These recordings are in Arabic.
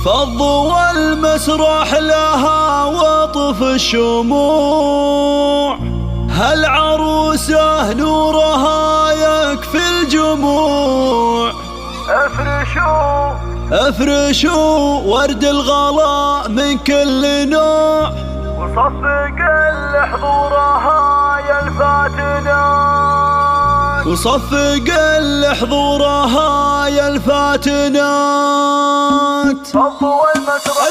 فضوا المسرح لها وطف الشموع، هالعروسة نورها يكفي الجموع. افرشوا ورد الغلاء من كل نوع، وصفق لحضورها يا الفاتنات، وصفق لحضورها يا الفاتنات. فضوا المسرح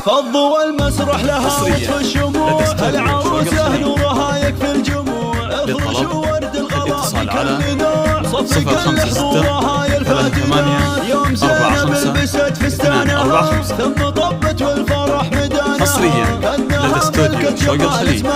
فضوا المسرح لها وطف الشموع، هالعروسة نورها يكفي الجموع. افرشوا ورد الغلاء من كل نوع، صفق لحضورها يا الفاتنات. يوم زينب لبست فستانها ثم طبت والفرح مدانها، حصريا لدى استوديو شوق الخليج.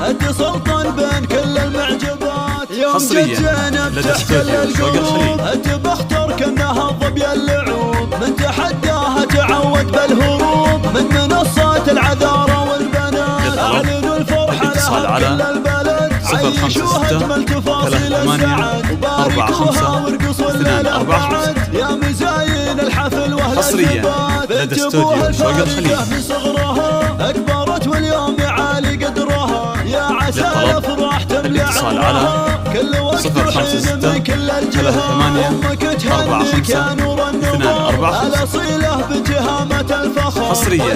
انت سلطان بين كل المعجبات. يوم حصريا لدى استوديو شوق الخليج. انت بختار كانها ظبي اللعوب، من تحداها تعود بالهروب من منصات العذارى والبنات. اعلنوا الفرحة لها كل البلد، عيشوها اجمل تفاصيل السعد، وباركوها وارقصوا الليلة بعد يا مزاين الحفل واهل حصريا لدى استوديو شوق الخليج. من صغرها اكبرت واليوم يعالي قدرها، يا عسى الافراح تملى عمرها كل وقت وحين من كل الجهات. امك تهنيك يا نور النظر الاصيله بجهامة الفخر. حصريا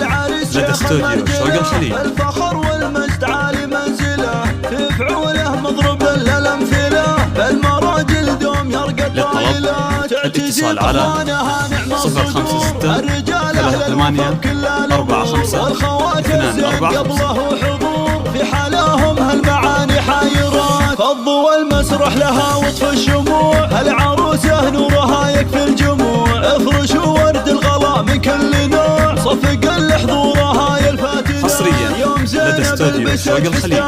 لدى استوديو شوق الخليج. الفخر والمجد عالي منزله، في فعوله مضرب للامثله، بالمراجل دوم يرقى الطايلات. الاتصال على 056 38 45 والخوات 244 قبله حضور في حالهم هالمعاني حايرات. فضوا المسرح لها وطف الشموع، هالعروسة نورها يكفي الجموع. افرشوا ورد الغلاء من كل نوع، صفق لحضورها يا الفاتنات. حصريا يوم لدى استوديو شوق الخليج.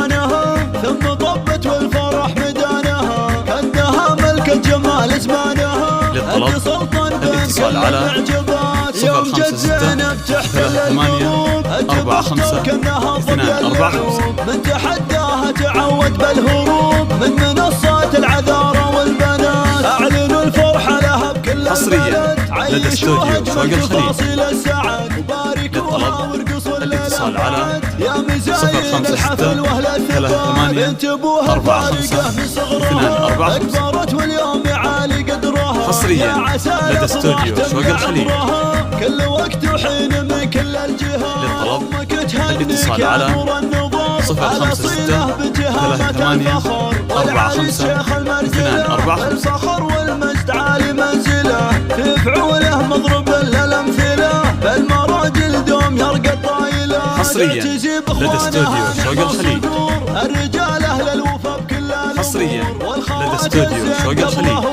ثم طبت والفرح مدانها، كانها ملكة جمال زمانها. انت سلطان الاتصال على 056 38 45 245 من تحداها تعود بالهروب من منصات العذارى والبنات. اعلنوا الفرحة لها بكل حصريا لدى استوديو شوق الخليج. وباركوها وارقصوا الاتصال على يا مزاين الحفل واهل الثقة. بنت ابوها فارقة من صغرها اكبرت واليوم يعالي قدرها. حصريا لدى استوديو شوق الخليج. كل وقت وحين من كل الجهات. امك الاتصال على 056 38 45 245 الفخر والمجد عالي منزله، في فعوله مضرب للامثله، بالمراجل دوم يرقى الطايله. حصريا لدى استوديو شوق الخليج. الرجال اهل الوفا بكل حصريا لدى استوديو شوق الخليج.